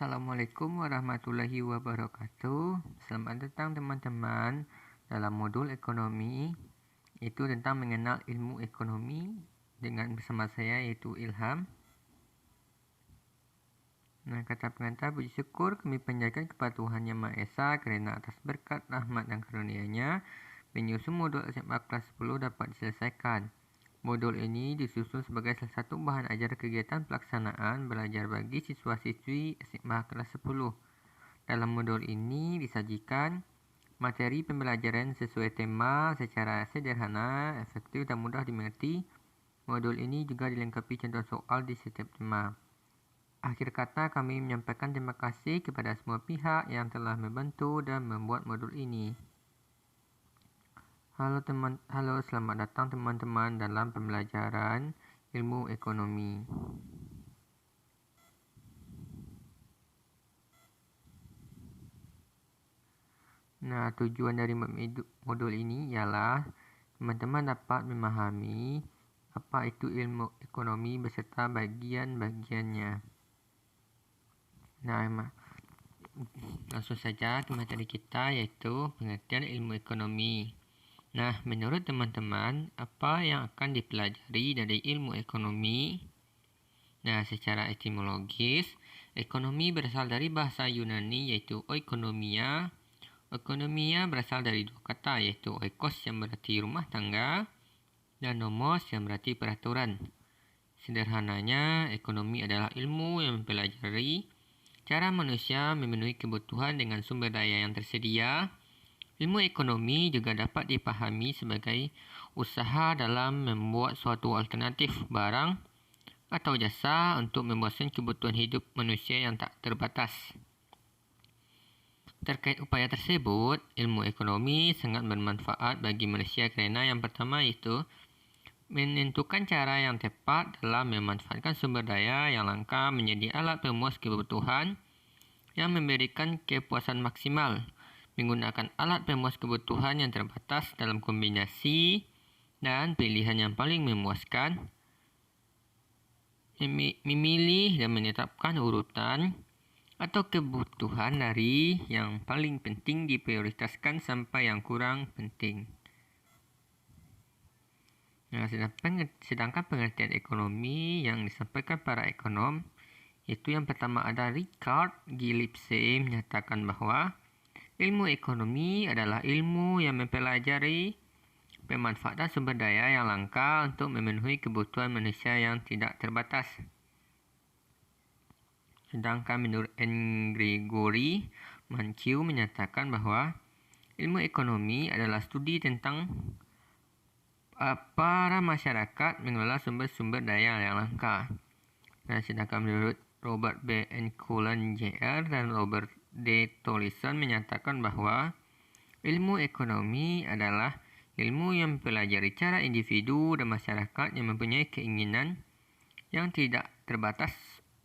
Assalamualaikum warahmatullahi wabarakatuh. Selamat datang teman-teman dalam modul ekonomi. Itu tentang mengenal ilmu ekonomi dengan bersama saya yaitu Ilham. Kata pengantar, puji syukur kami panjatkan kepada Tuhan Yang Maha Esa kerana atas berkat, rahmat dan karunia-Nya penyusun modul SMA kelas 10 dapat diselesaikan. Modul ini disusun sebagai salah satu bahan ajar kegiatan pelaksanaan belajar bagi siswa-siswi SMA kelas 10. Dalam modul ini disajikan materi pembelajaran sesuai tema secara sederhana, efektif dan mudah dimengerti. Modul ini juga dilengkapi contoh soal di setiap tema. Akhir kata, kami menyampaikan terima kasih kepada semua pihak yang telah membantu dan membuat modul ini. Halo, selamat datang teman-teman dalam pembelajaran ilmu ekonomi. Tujuan dari modul ini ialah teman-teman dapat memahami apa itu ilmu ekonomi beserta bagian-bagiannya. Langsung saja ke materi kita, yaitu pengertian ilmu ekonomi. Menurut teman-teman, apa yang akan dipelajari dari ilmu ekonomi? Secara etimologis, ekonomi berasal dari bahasa Yunani yaitu oikonomia. Oikonomia berasal dari dua kata yaitu oikos yang berarti rumah tangga dan nomos yang berarti peraturan. Sederhananya, ekonomi adalah ilmu yang mempelajari cara manusia memenuhi kebutuhan dengan sumber daya yang tersedia. Ilmu ekonomi juga dapat dipahami sebagai usaha dalam membuat suatu alternatif barang atau jasa untuk memuaskan kebutuhan hidup manusia yang tak terbatas. Terkait upaya tersebut, ilmu ekonomi sangat bermanfaat bagi manusia kerana yang pertama iaitu menentukan cara yang tepat dalam memanfaatkan sumber daya yang langka menjadi alat pemuas kebutuhan yang memberikan kepuasan maksimal. Menggunakan alat pemuas kebutuhan yang terbatas dalam kombinasi dan pilihan yang paling memuaskan, memilih dan menetapkan urutan atau kebutuhan dari yang paling penting diprioritaskan sampai yang kurang penting. Sedangkan pengertian ekonomi yang disampaikan para ekonom, yaitu yang pertama ada Richard Gillespie menyatakan bahawa ilmu ekonomi adalah ilmu yang mempelajari pemanfaatan sumber daya yang langka untuk memenuhi kebutuhan manusia yang tidak terbatas. Sedangkan menurut N. Gregory Mankiw menyatakan bahawa ilmu ekonomi adalah studi tentang para masyarakat mengelola sumber-sumber daya yang langka. Sedangkan menurut Robert B. N. Cullen Jr. dan Robert D. Tollison menyatakan bahawa ilmu ekonomi adalah ilmu yang mempelajari cara individu dan masyarakat yang mempunyai keinginan yang tidak terbatas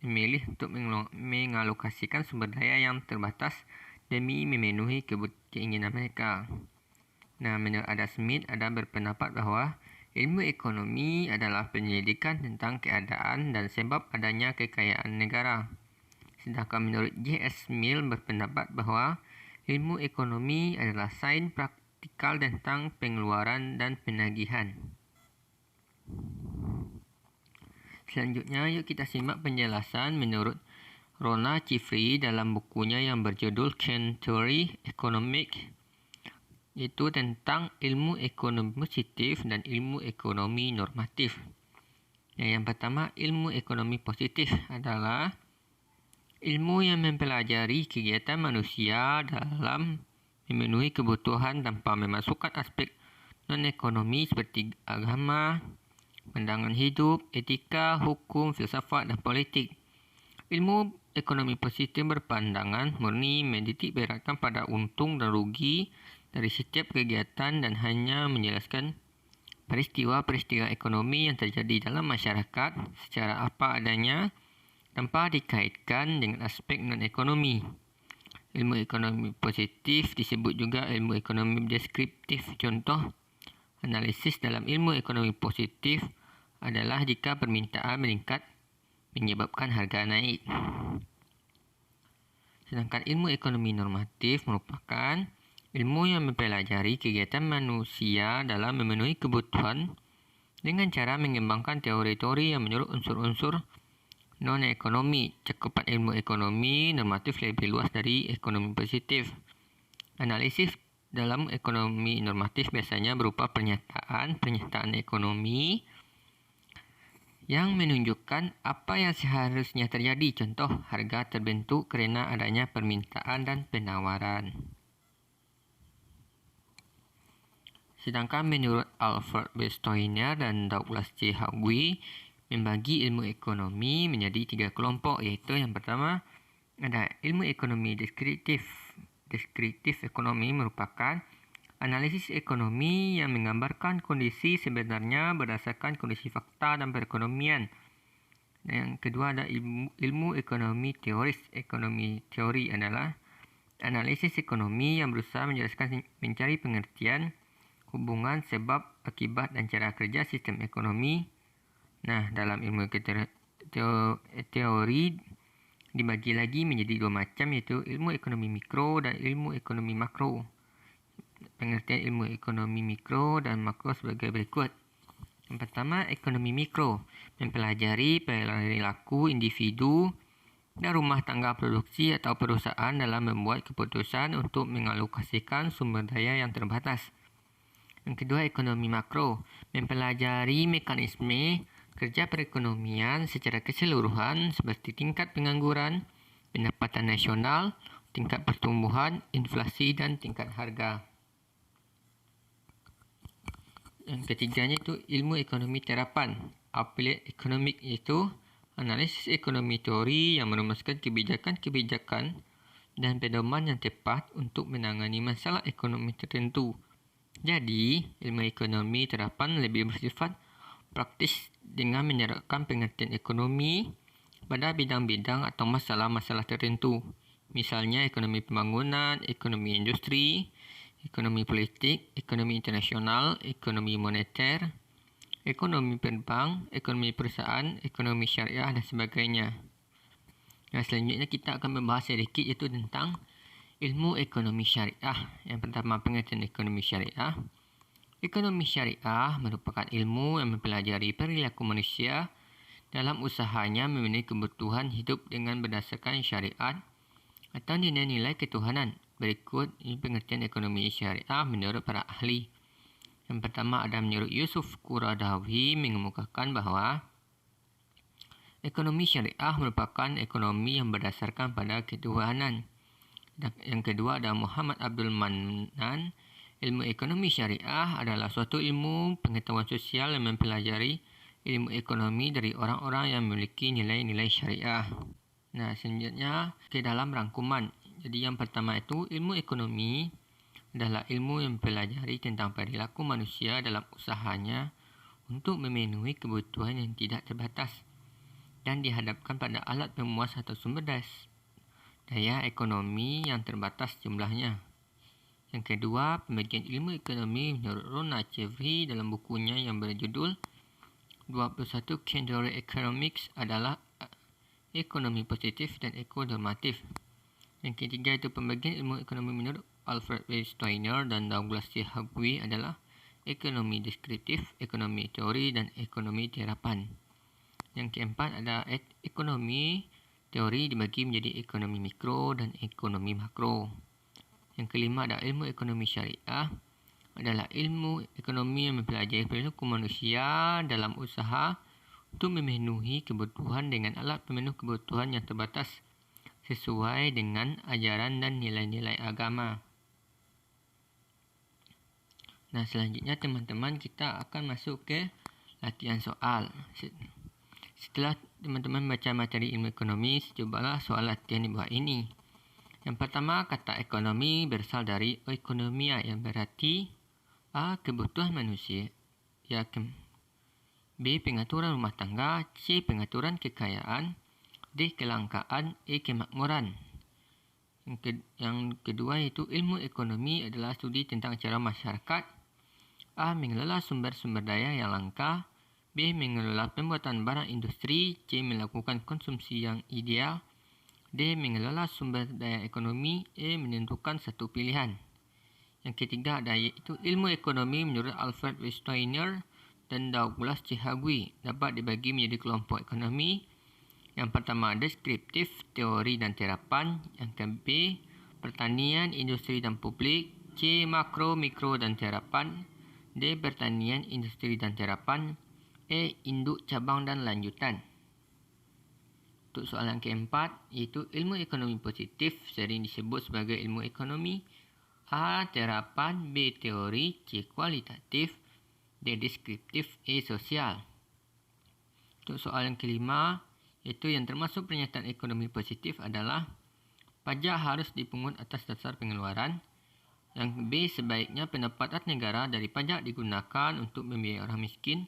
memilih untuk mengalokasikan sumber daya yang terbatas demi memenuhi keinginan mereka. Menurut Adam Smith, ada berpendapat bahawa ilmu ekonomi adalah penyelidikan tentang keadaan dan sebab adanya kekayaan negara. Sedangkan menurut J.S. Mill berpendapat bahawa ilmu ekonomi adalah sains praktikal tentang pengeluaran dan penagihan. Selanjutnya, yuk kita simak penjelasan menurut Rona Chifrey dalam bukunya yang berjudul Century Economic, yaitu tentang ilmu ekonomi positif dan ilmu ekonomi normatif. Yang pertama, ilmu ekonomi positif adalah ilmu yang mempelajari kegiatan manusia dalam memenuhi kebutuhan tanpa memasukkan aspek non-ekonomi seperti agama, pandangan hidup, etika, hukum, filsafat dan politik. Ilmu ekonomi positif berpandangan murni menitik beratkan pada untung dan rugi dari setiap kegiatan dan hanya menjelaskan peristiwa-peristiwa ekonomi yang terjadi dalam masyarakat secara apa adanya tanpa dikaitkan dengan aspek non-ekonomi. Ilmu ekonomi positif disebut juga ilmu ekonomi deskriptif. Contoh analisis dalam ilmu ekonomi positif adalah jika permintaan meningkat menyebabkan harga naik. Sedangkan ilmu ekonomi normatif merupakan ilmu yang mempelajari kegiatan manusia dalam memenuhi kebutuhan dengan cara mengembangkan teori-teori yang menyerap unsur-unsur non-ekonomi. Cakupan ilmu ekonomi normatif lebih luas dari ekonomi positif. Analisis dalam ekonomi normatif biasanya berupa pernyataan ekonomi yang menunjukkan apa yang seharusnya terjadi. Contoh, harga terbentuk kerana adanya permintaan dan penawaran. Sedangkan menurut Alfred B. Steiner dan Douglas C. Hagui, membagi ilmu ekonomi menjadi 3 kelompok, iaitu yang pertama ada ilmu ekonomi deskriptif. Deskriptif ekonomi merupakan analisis ekonomi yang menggambarkan kondisi sebenarnya berdasarkan kondisi fakta dan perekonomian. Yang kedua ada ilmu ekonomi teoris. Ekonomi teori adalah analisis ekonomi yang berusaha menjelaskan mencari pengertian hubungan sebab, akibat dan cara kerja sistem ekonomi. Nah, dalam ilmu teori dibagi lagi menjadi 2 macam, iaitu ilmu ekonomi mikro dan ilmu ekonomi makro. Pengertian ilmu ekonomi mikro dan makro sebagai berikut. Yang pertama, ekonomi mikro mempelajari perilaku individu dan rumah tangga produksi atau perusahaan dalam membuat keputusan untuk mengalokasikan sumber daya yang terbatas. Yang kedua, ekonomi makro mempelajari mekanisme kerja perekonomian secara keseluruhan seperti tingkat pengangguran, pendapatan nasional, tingkat pertumbuhan, inflasi dan tingkat harga. Yang ketiganya itu ilmu ekonomi terapan, applied economic, iaitu analisis ekonomi teori yang merumuskan kebijakan-kebijakan dan pedoman yang tepat untuk menangani masalah ekonomi tertentu. Jadi, ilmu ekonomi terapan lebih bersifat praktis dengan menyerapkan pengertian ekonomi pada bidang-bidang atau masalah-masalah tertentu. Misalnya ekonomi pembangunan, ekonomi industri, ekonomi politik, ekonomi internasional, ekonomi moneter, ekonomi perbank, ekonomi perusahaan, ekonomi syariah dan sebagainya. Nah, selanjutnya kita akan membahas sedikit iaitu tentang ilmu ekonomi syariah. Yang pertama, pengertian ekonomi syariah. Ekonomi syariah merupakan ilmu yang mempelajari perilaku manusia dalam usahanya memenuhi kebutuhan hidup dengan berdasarkan syariat atau nilai-nilai ketuhanan. Berikut ini pengertian ekonomi syariah menurut para ahli. Yang pertama, ada menurut Yusuf Qaradawi mengemukakan bahawa ekonomi syariah merupakan ekonomi yang berdasarkan pada ketuhanan. Yang kedua, ada Muhammad Abdul Manan. Ilmu ekonomi syariah adalah suatu ilmu pengetahuan sosial yang mempelajari ilmu ekonomi dari orang-orang yang memiliki nilai-nilai syariah. Nah, selanjutnya ke dalam rangkuman. Jadi yang pertama itu ilmu ekonomi adalah ilmu yang mempelajari tentang perilaku manusia dalam usahanya untuk memenuhi kebutuhan yang tidak terbatas dan dihadapkan pada alat pemuas atau sumber daya ekonomi yang terbatas jumlahnya. Yang kedua, pembagian ilmu ekonomi menurut Rona Chevry dalam bukunya yang berjudul 21 Category Economics adalah ekonomi positif dan ekonormatif. Yang ketiga itu pembagian ilmu ekonomi menurut Alfred B. Steiner dan Douglas C. Hagui adalah ekonomi deskriptif, ekonomi teori dan ekonomi terapan. Yang keempat ada ekonomi teori dibagi menjadi ekonomi mikro dan ekonomi makro. Yang kelima ada ilmu ekonomi syariah adalah ilmu ekonomi yang mempelajari perilaku manusia dalam usaha untuk memenuhi kebutuhan dengan alat pemenuh kebutuhan yang terbatas sesuai dengan ajaran dan nilai-nilai agama. Nah, selanjutnya teman-teman kita akan masuk ke latihan soal. Setelah teman-teman baca materi ilmu ekonomi, cobalah soal latihan di bawah ini. Yang pertama, kata ekonomi berasal dari oikonomia yang berarti A. Kebutuhan manusia, B. Pengaturan rumah tangga, C. Pengaturan kekayaan, D. Kelangkaan, E. Kemakmuran. Yang kedua itu ilmu ekonomi adalah studi tentang cara masyarakat A. Mengelola sumber-sumber daya yang langka, B. Mengelola pembuatan barang industri, C. Melakukan konsumsi yang ideal, D. Mengelola sumber daya ekonomi. E. Menentukan satu pilihan. Yang ketiga ada iaitu ilmu ekonomi menurut Alfred Westerner dan Douglas C. Hague dapat dibagi menjadi kelompok ekonomi. Yang pertama deskriptif, teori dan terapan. Yang ke-B, pertanian, industri dan publik. C. Makro, mikro dan terapan. D. Pertanian, industri dan terapan. E. Induk, cabang dan lanjutan. Untuk soalan keempat, iaitu ilmu ekonomi positif sering disebut sebagai ilmu ekonomi. A. Terapan. B. Teori. C. Kualitatif. D. Deskriptif. E. Sosial. Untuk soalan kelima, iaitu yang termasuk pernyataan ekonomi positif adalah pajak harus dipungut atas dasar pengeluaran. Yang B. Sebaiknya pendapatan negara dari pajak digunakan untuk membiayai orang miskin.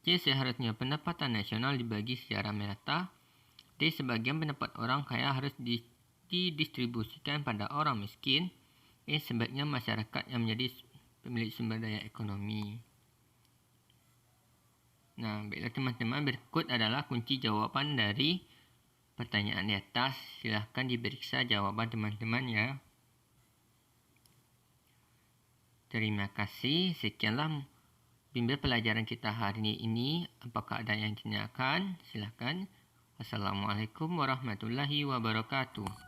C. Seharusnya pendapatan nasional dibagi secara merata. D. Sebagian pendapat orang kaya harus didistribusikan pada orang miskin. E. Sebaiknya masyarakat yang menjadi pemilik sumber daya ekonomi. Nah, baiklah teman-teman, berikut adalah kunci jawaban dari pertanyaan di atas. Silahkan diperiksa jawaban teman-teman ya. Terima kasih. Sekianlah bimbel pelajaran kita hari ini. Apakah ada yang ditanyakan? Silahkan. Wassalamualaikum warahmatullahi wabarakatuh.